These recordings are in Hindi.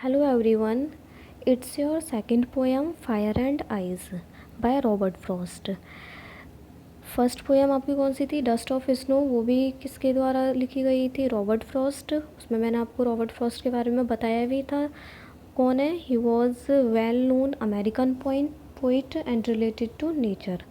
Hello everyone, it's your second poem Fire and Ice by Robert Frost. First poem आपकी कौन सी थी? Dust of snow. वो भी किसके द्वारा लिखी गई थी? Robert Frost. उसमें मैंने आपको रॉबर्ट फ्रॉस्ट के बारे में बताया भी था। कौन है? He was well known American poet and related to nature.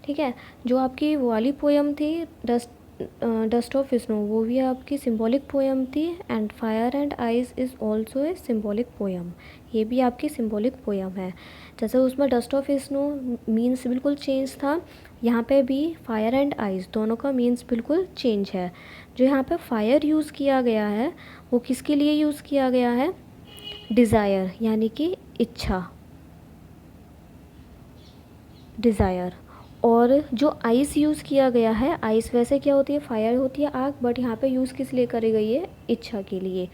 ठीक है। जो आपकी वो वाली पोएम थी डस्ट ऑफ स्नो, वो भी आपकी सिंबॉलिक पोएम थी। And fire and ice is also a symbolic poem. ये भी आपकी सिंबॉलिक पोएम है। जैसे उसमें डस्ट ऑफ स्नो मीन्स बिल्कुल चेंज था, यहाँ पे भी फायर एंड आइस दोनों का मीन्स बिल्कुल चेंज है। जो यहाँ पे फायर यूज़ किया गया है वो किसके लिए यूज़ किया गया है? डिज़ायर, यानी कि इच्छा, डिज़ायर। और जो आइस यूज़ किया गया है, आइस वैसे क्या होती है? फायर होती है, आग, बट यहाँ पे यूज़ किस लिए करी गई है? इच्छा के लिए।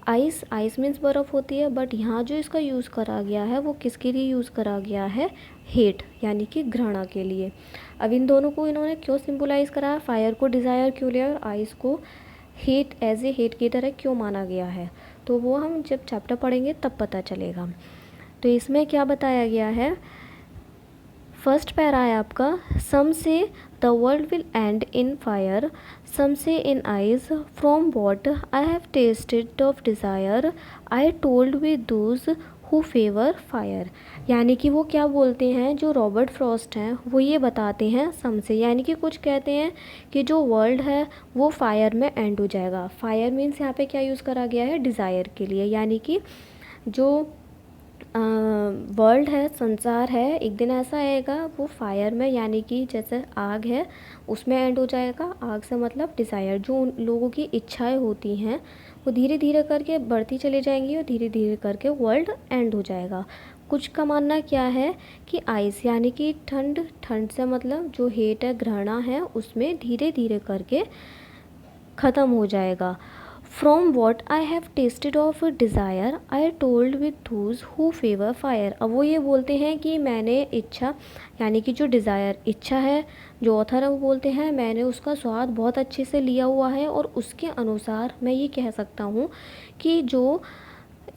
आइस मीन्स बर्फ़ होती है, बट यहाँ जो इसका यूज़ करा गया है वो किसके लिए यूज़ करा गया है? हेट, यानी कि घृणा के लिए। अब इन दोनों को इन्होंने क्यों सिंबलाइज़ करा है? फायर को डिज़ायर क्यों लिया और आइस को हेट, एज ए हेट की तरह क्यों माना गया है? तो वो हम जब चैप्टर पढ़ेंगे तब पता चलेगा। तो इसमें क्या बताया गया है? फर्स्ट पैरा है आपका, some say the world will end in fire, some say in ice, from what I have tasted of desire, I told with those who favour fire. यानी कि वो क्या बोलते हैं, जो रॉबर्ट फ्रॉस्ट हैं वो ये बताते हैं सम से, यानी कि कुछ कहते हैं कि जो वर्ल्ड है वो फायर में एंड हो जाएगा। फायर मीन्स यहाँ पे क्या यूज़ करा गया है? डिज़ायर के लिए, यानी कि जो वर्ल्ड है, संसार है, एक दिन ऐसा आएगा वो फायर में, यानी कि जैसे आग है उसमें एंड हो जाएगा। आग से मतलब डिज़ायर, जो उन लोगों की इच्छाएं होती हैं वो धीरे धीरे करके बढ़ती चली जाएंगी और धीरे धीरे करके वर्ल्ड एंड हो जाएगा। कुछ का मानना क्या है कि आइस, यानी कि ठंड, ठंड से मतलब जो हेट है, घृणा है, उसमें धीरे धीरे करके ख़त्म हो जाएगा। From what I have tasted of desire I told with those who favour fire. अब वो ये बोलते हैं कि मैंने इच्छा, यानी कि जो डिज़ायर, इच्छा है, जो ऑथर है वो बोलते हैं मैंने उसका स्वाद बहुत अच्छे से लिया हुआ है और उसके अनुसार मैं ये कह सकता हूँ कि जो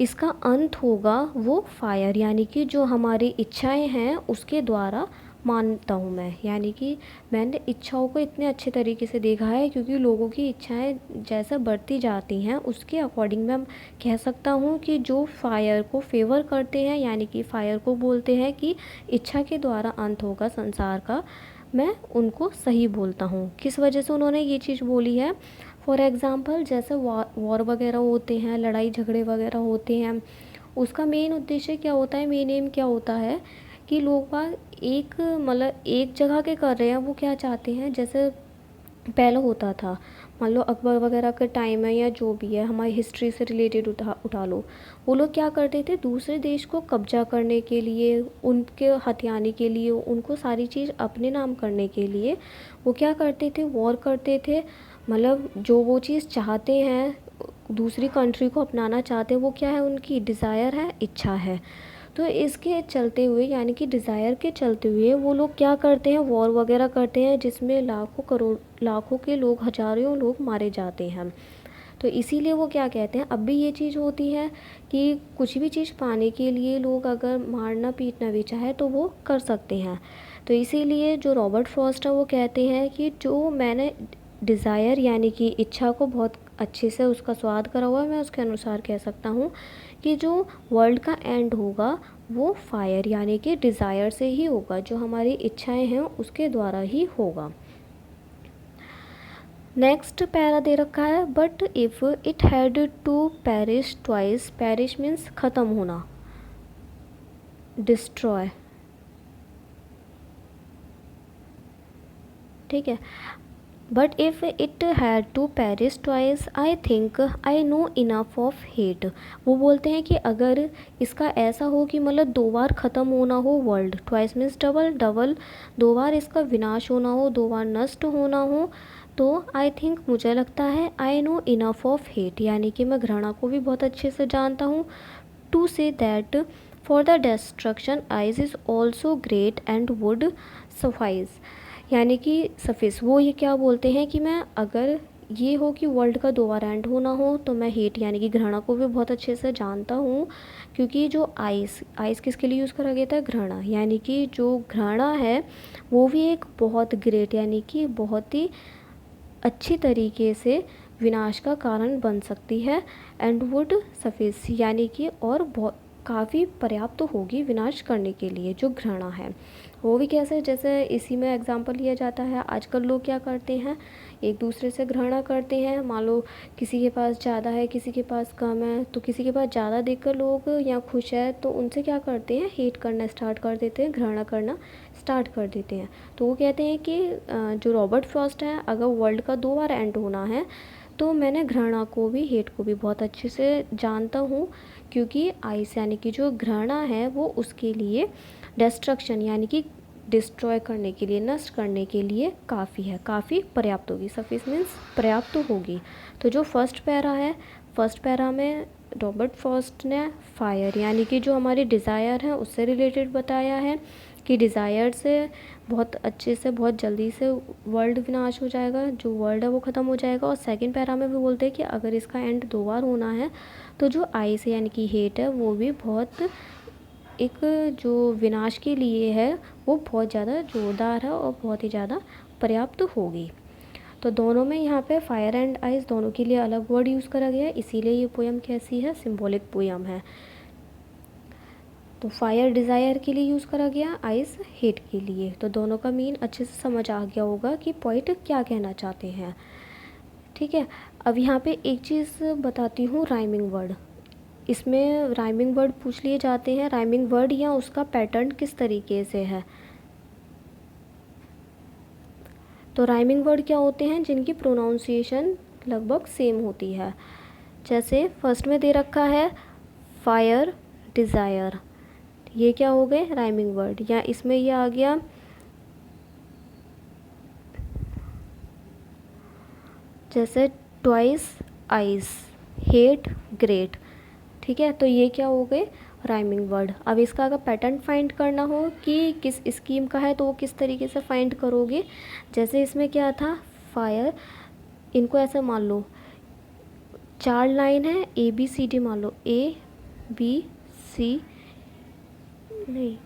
इसका अंत होगा वो फायर, यानी कि जो हमारी इच्छाएं हैं उसके द्वारा मानता हूँ मैं। यानी कि मैंने इच्छाओं को इतने अच्छे तरीके से देखा है, क्योंकि लोगों की इच्छाएं जैसे बढ़ती जाती हैं उसके अकॉर्डिंग मैं कह सकता हूँ कि जो फायर को फेवर करते हैं, यानी कि फायर को बोलते हैं कि इच्छा के द्वारा अंत होगा संसार का, मैं उनको सही बोलता हूँ। किस वजह से उन्होंने ये चीज़ बोली है? फॉर एग्ज़ाम्पल जैसे वॉर वगैरह होते हैं, लड़ाई झगड़े वगैरह होते हैं, उसका मेन उद्देश्य क्या होता है, मेन एम क्या होता है कि लोग बाग एक मतलब एक जगह के कर रहे हैं, वो क्या चाहते हैं, जैसे पहले होता था, मान लो अकबर वगैरह का टाइम है या जो भी है, हमारी हिस्ट्री से रिलेटेड उठा लो, वो लोग क्या करते थे, दूसरे देश को कब्जा करने के लिए, उनके हथियाने के लिए, उनको सारी चीज़ अपने नाम करने के लिए वो क्या करते थे? वॉर करते थे। मतलब जो वो चीज़ चाहते हैं, दूसरी कंट्री को अपनाना चाहते हैं, वो क्या है? उनकी डिज़ायर है, इच्छा है। तो इसके चलते हुए, यानी कि डिज़ायर के चलते हुए वो लोग क्या करते हैं? वॉर वगैरह करते हैं, जिसमें लाखों करोड़, लाखों के लोग, हजारों लोग मारे जाते हैं। तो इसीलिए वो क्या कहते हैं, अब भी ये चीज़ होती है कि कुछ भी चीज़ पाने के लिए लोग अगर मारना पीटना भी चाहे तो वो कर सकते हैं। तो इसीलिए जो रॉबर्ट फ्रॉस्ट है वो कहते हैं कि जो मैंने डिज़ायर, यानी कि इच्छा को बहुत अच्छे से उसका स्वाद करा हुआ है, मैं उसके अनुसार कह सकता हूँ कि जो वर्ल्ड का एंड होगा वो फायर, यानी कि डिज़ायर से ही होगा, जो हमारी इच्छाएं हैं उसके द्वारा ही होगा। नेक्स्ट पैरा दे रखा है, but if it had to perish twice, perish means ख़त्म होना, डिस्ट्रॉय, ठीक है। But if it had to perish twice I think I know enough of hate. वो बोलते हैं कि अगर इसका ऐसा हो कि मतलब दो बार ख़त्म होना हो world, twice means double, double दो बार इसका विनाश होना हो, दो बार नष्ट होना हो, तो आई थिंक मुझे लगता है आई नो इनफ ऑफ हेट, यानी कि मैं घृणा को भी बहुत अच्छे से जानता हूँ, to say that for the destruction ice is also great and would suffice. यानी कि सफिस, वो ये क्या बोलते हैं कि मैं अगर ये हो कि वर्ल्ड का दोबारा एंड होना हो, तो मैं हेट यानी कि घृणा को भी बहुत अच्छे से जानता हूँ, क्योंकि जो आइस आइस किसके लिए यूज़ करा गया था, घृणा, यानी कि जो घृणा है वो भी एक बहुत ग्रेट यानी कि बहुत ही अच्छी तरीके से विनाश का कारण बन सकती है, एंड वुड सफिस यानी कि और बहुत काफ़ी पर्याप्त होगी विनाश करने के लिए जो घृणा है। वो भी कैसे, जैसे इसी में एग्जांपल लिया जाता है, आजकल लोग क्या करते हैं, एक दूसरे से घृणा करते हैं। मान लो किसी के पास ज़्यादा है, किसी के पास कम है, तो किसी के पास ज़्यादा देखकर लोग या खुश है तो उनसे क्या करते हैं, हेट करना स्टार्ट कर देते हैं, घृणा करना स्टार्ट कर देते हैं। तो वो कहते हैं कि जो रॉबर्ट फ्रॉस्ट है, अगर वर्ल्ड का 2 बार एंड होना है तो मैंने घृणा को भी हेट को भी बहुत अच्छे से जानता हूँ, क्योंकि आइस यानी कि जो घृणा है वो उसके लिए डिस्ट्रक्शन यानी कि डिस्ट्रॉय करने के लिए, नष्ट करने के लिए काफ़ी है, काफ़ी पर्याप्त होगी। सफिस मीन्स पर्याप्त होगी। तो जो फर्स्ट पैरा है, फर्स्ट पैरा में रॉबर्ट फ्रॉस्ट ने फायर यानी कि जो हमारी डिज़ायर है उससे रिलेटेड बताया है कि डिज़ायर से बहुत अच्छे से बहुत जल्दी से वर्ल्ड विनाश हो जाएगा, जो वर्ल्ड है वो ख़त्म हो जाएगा। और सेकंड पैरा में भी बोलते हैं कि अगर इसका एंड 2 बार होना है तो जो आइस यानी कि हेट है वो भी बहुत एक जो विनाश के लिए है वो बहुत ज़्यादा ज़ोरदार है और बहुत ही ज़्यादा पर्याप्त होगी। तो दोनों में यहाँ पे फायर एंड आइस दोनों के लिए अलग वर्ड यूज़ करा गया है, इसीलिए ये पोयम कैसी है, सिंबॉलिक पोयम है। तो फायर डिज़ायर के लिए यूज़ करा गया, आइस हेट के लिए। तो दोनों का मीन अच्छे से समझ आ गया होगा कि पोइट क्या कहना चाहते हैं। ठीक है, अब यहाँ पे एक चीज़ बताती हूँ, राइमिंग वर्ड। इसमें राइमिंग वर्ड पूछ लिए जाते हैं, राइमिंग वर्ड या उसका पैटर्न किस तरीके से है। तो राइमिंग वर्ड क्या होते हैं, जिनकी प्रोनाउंसिएशन लगभग सेम होती है। जैसे फर्स्ट में दे रखा है फायर डिज़ायर, ये क्या हो गए राइमिंग वर्ड। या इसमें ये आ गया जैसे ट्वाइस आइस, हेट ग्रेट। ठीक है, तो ये क्या हो गए राइमिंग वर्ड। अब इसका अगर पैटर्न फाइंड करना हो कि किस स्कीम का है तो वो किस तरीके से फाइंड करोगे। जैसे इसमें क्या था, फायर, इनको ऐसे मान लो 4 लाइन है, ABCD मान लो, ABC नहीं,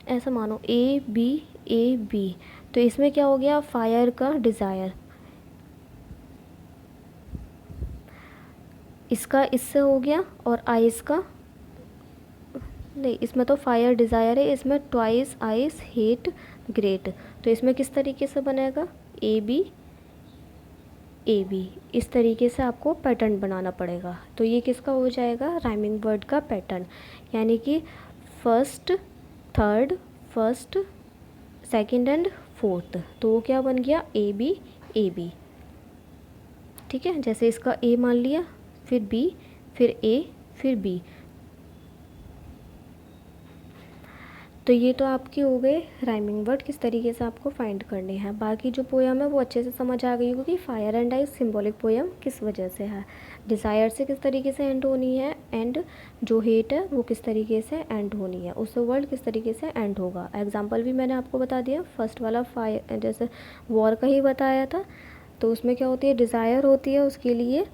ऐसा मानो ABAB। तो इसमें क्या हो गया, फायर का डिज़ायर, इसका इससे हो गया, और आइस का नहीं, इसमें तो फायर डिज़ायर है, इसमें ट्वाइस आइस हेट ग्रेट। तो इसमें किस तरीके से बनेगा, AB इस तरीके से आपको पैटर्न बनाना पड़ेगा। तो ये किसका हो जाएगा, राइमिंग वर्ड का पैटर्न, यानी कि first third, first second and fourth. तो वो क्या बन गया, AB। ठीक है, जैसे इसका A मान लिया, फिर B, फिर A, फिर B। तो ये तो आपके हो गए राइमिंग वर्ड किस तरीके से आपको फाइंड करने हैं। बाकी जो पोयम है वो अच्छे से समझ आ गई होगी, fire and ice symbolic poem किस वजह से है, डिज़ायर से किस तरीके से एंड होनी है, एंड जो हेट है वो किस तरीके से एंड होनी है, उससे वर्ल्ड किस तरीके से एंड होगा। एग्जाम्पल भी मैंने आपको बता दिया, फर्स्ट वाला फायर जैसे वॉर का ही बताया था। तो उसमें क्या होती है, डिज़ायर होती है, उसके लिए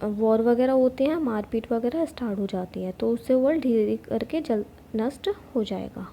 वॉर वगैरह होते हैं, मारपीट वगैरह स्टार्ट हो जाती है, तो उससे वर्ल्ड धीरे धीरे करके जल नष्ट हो जाएगा।